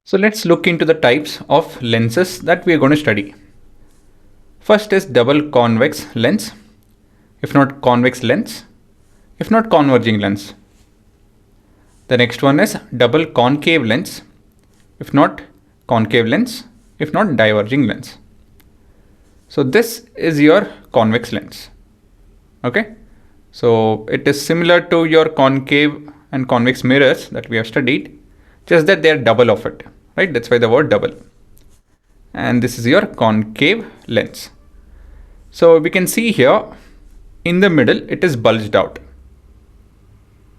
So let's look into the types of lenses that we are going to study. First is double convex lens, if not convex lens, if not converging lens. The next one is double concave lens, if not concave lens, if not diverging lens. So this is your convex lens. Okay. So it is similar to your concave and convex mirrors that we have studied, just that they are double of it, right? That's why the word double. And this is your concave lens. So we can see here in the middle, it is bulged out,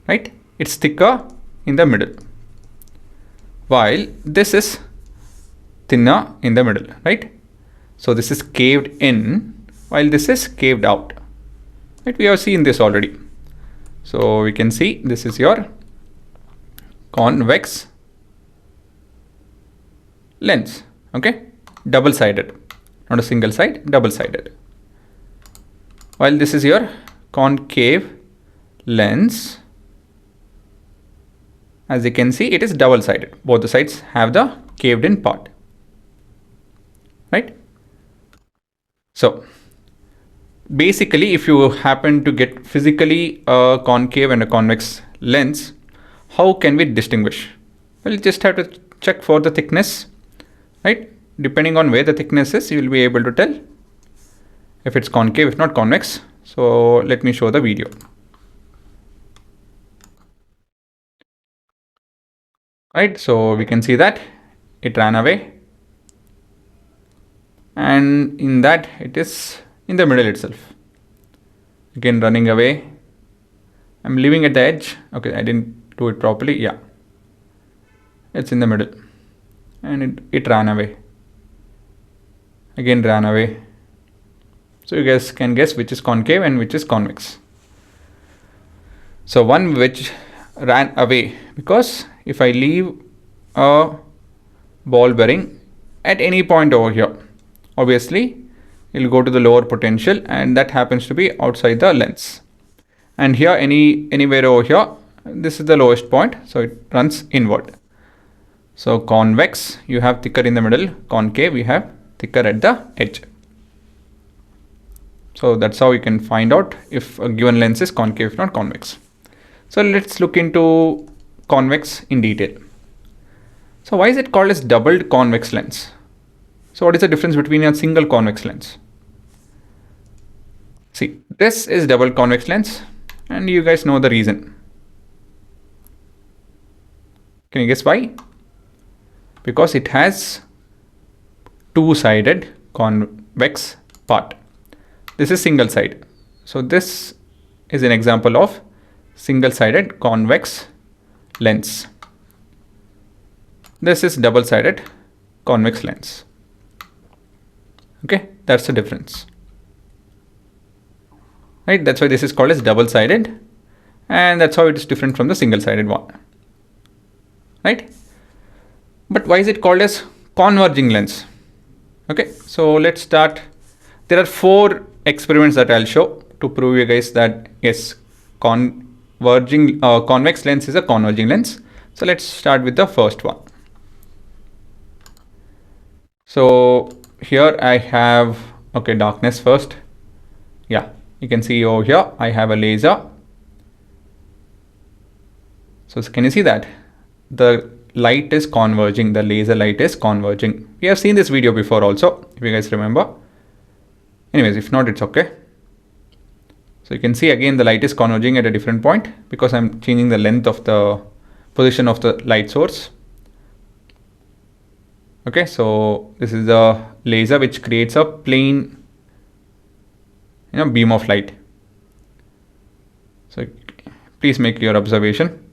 right? It's thicker in the middle, while this is thinner in the middle, right? So this is caved in while this is caved out, right? We have seen this already. So we can see this is your convex lens, okay? Double-sided, not a single side, double-sided. While this is your concave lens, as you can see, it is double-sided. Both the sides have the caved in part, right? So basically, if you happen to get physically a concave and a convex lens, how can we distinguish? Well, you just have to check for the thickness, right? Depending on where the thickness is, you will be able to tell if it's concave, if not convex. So let me show the video. Right, so we can see that it ran away, and in that it is in the middle itself. Again running away. I'm leaving at the edge. Okay, I didn't do it properly. Yeah, it's in the middle, and it ran away. Again ran away. So you guys can guess which is concave and which is convex. So one which ran away, because if I leave a ball bearing at any point over here, obviously it will go to the lower potential, and that happens to be outside the lens. And here anywhere over here, this is the lowest point, so it runs inward. So convex, you have thicker in the middle. Concave, we have thicker at the edge. So that's how you can find out if a given lens is concave, if not convex. So let's look into convex in detail. So why is it called as doubled convex lens? So what is the difference between a single convex lens? See, this is double convex lens, and you guys know the reason. Can you guess why? Because it has two-sided convex part. This is single side. So this is an example of single-sided convex lens. This is double-sided convex lens. Okay, that's the difference. Right, that's why this is called as double-sided, and that's how it is different from the single-sided one. Right? But why is it called as converging lens? Okay, so let's start. There are 4 experiments that I'll show to prove you guys that yes, convex lens is a converging lens. So let's start with the first one. So here I have, okay, darkness first. Yeah, you can see over here I have a laser. So can you see that the light is converging, the laser light is converging? We have seen this video before also, if you guys remember. Anyways, if not, it's okay. So you can see again the light is converging at a different point because I'm changing the length of the position of the light source. Okay, so this is the laser which creates a plain beam of light. So please make your observation.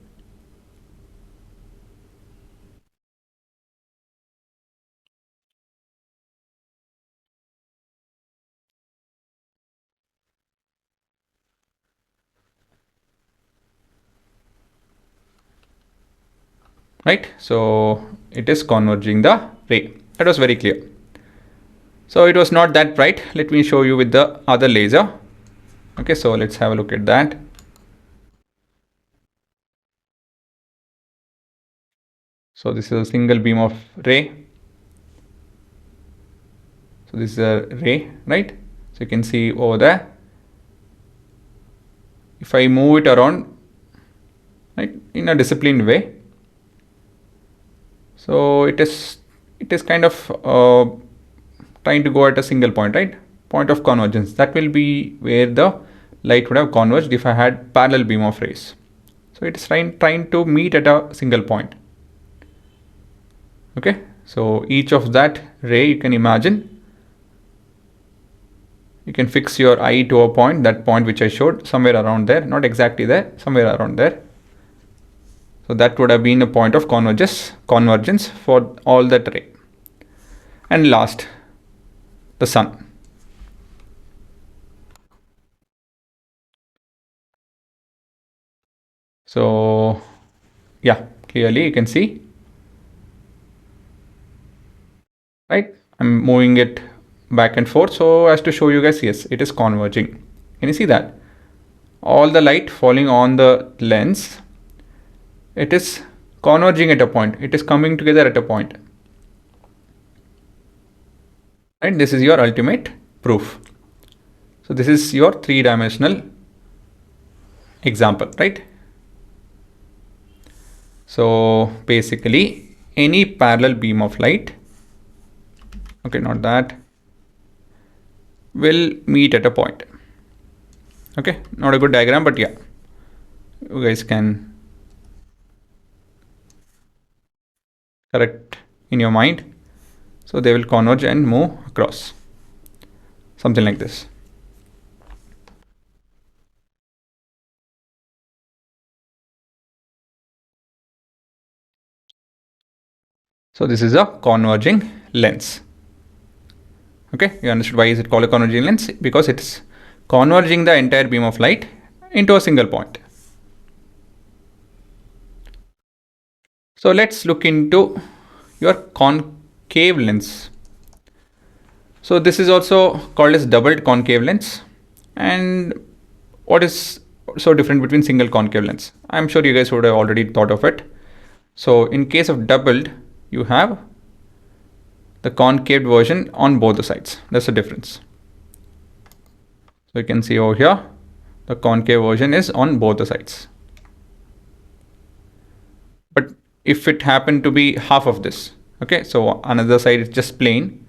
Right, so it is converging the ray. That was very clear. So it was not that bright. Let me show you with the other laser. Okay, so let's have a look at that. So this is a single beam of ray. So this is a ray, right? So you can see over there. If I move it around, right, in a disciplined way, so it is kind of trying to go at a single point, right? Point of convergence. That will be where the light would have converged if I had parallel beam of rays. So it is trying to meet at a single point. Okay, so each of that ray, you can imagine, you can fix your eye to a point, that point which I showed, somewhere around there, not exactly there, somewhere around there. So that would have been a point of convergence for all that ray. And last, the sun. So yeah, clearly you can see, right? I'm moving it back and forth so as to show you guys, yes, it is converging. Can you see that? All the light falling on the lens, it is converging at a point. It is coming together at a point. And this is your ultimate proof. So this is your three-dimensional example, right? So basically any parallel beam of light, okay, not that, will meet at a point. Okay, not a good diagram, but yeah, you guys can correct in your mind. So they will converge and move across, something like this. So this is a converging lens. Okay, you understood why is it called a converging lens? Because it's converging the entire beam of light into a single point. So let's look into your concave lens. So this is also called as doubled concave lens. And what is so different between single concave lens? I'm sure you guys would have already thought of it. So in case of doubled, you have the concave version on both the sides. That's the difference. So you can see over here, the concave version is on both the sides. But if it happened to be half of this, okay, so another side is just plain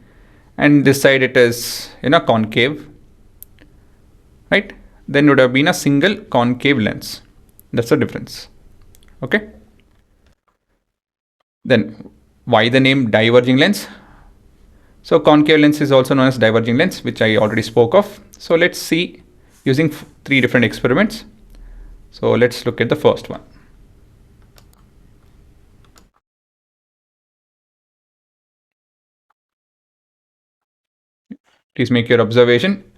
and this side it is, concave, right? Then it would have been a single concave lens. That's the difference. Okay. Then why the name diverging lens? So concave lens is also known as diverging lens, which I already spoke of. So let's see using three different experiments. So let's look at the first one. Please make your observation.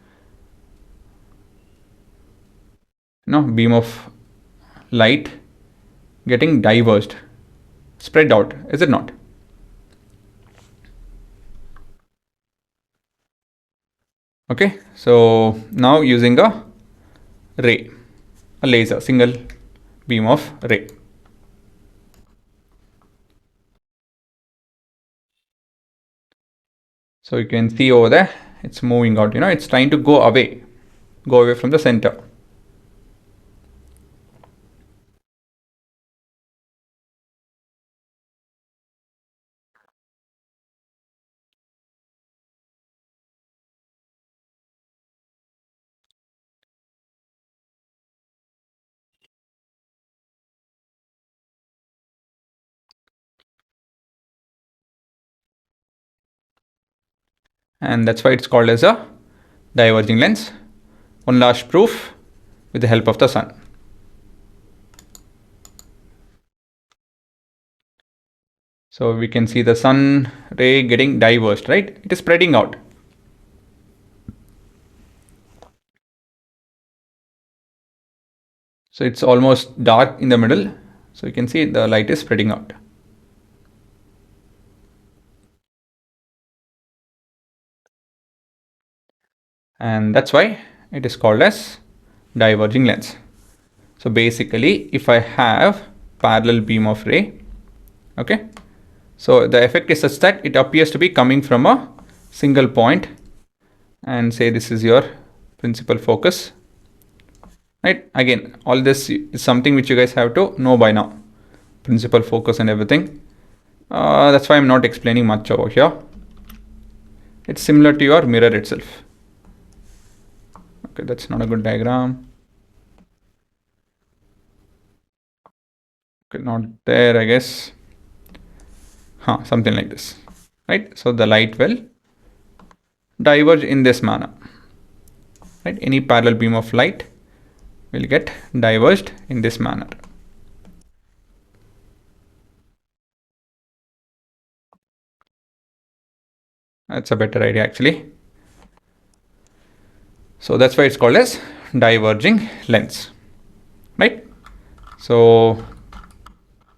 Beam of light getting diverged, spread out, is it not? Okay, so now using a ray, a laser, single beam of ray. So you can see over there, it's moving out, it's trying to go away from the center. And that's why it's called as a diverging lens. One last proof with the help of the sun. So we can see the sun ray getting diverged, right? It is spreading out. So it's almost dark in the middle. So you can see the light is spreading out. And that's why it is called as diverging lens. So basically, if I have parallel beam of ray, okay, So the effect is such that it appears to be coming from a single point, and say this is your principal focus, right? Again, all this is something which you guys have to know by now, principal focus and everything. That's why I'm not explaining much over here. It's similar to your mirror itself. Okay, that's not a good diagram. Okay, not there, I guess. Something like this, right? So the light will diverge in this manner, right? Any parallel beam of light will get diverged in this manner. That's a better idea actually. So that's why it's called as diverging lens, right? So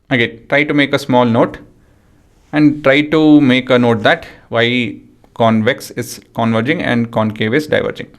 again, try to make a small note and try to make a note that why convex is converging and concave is diverging.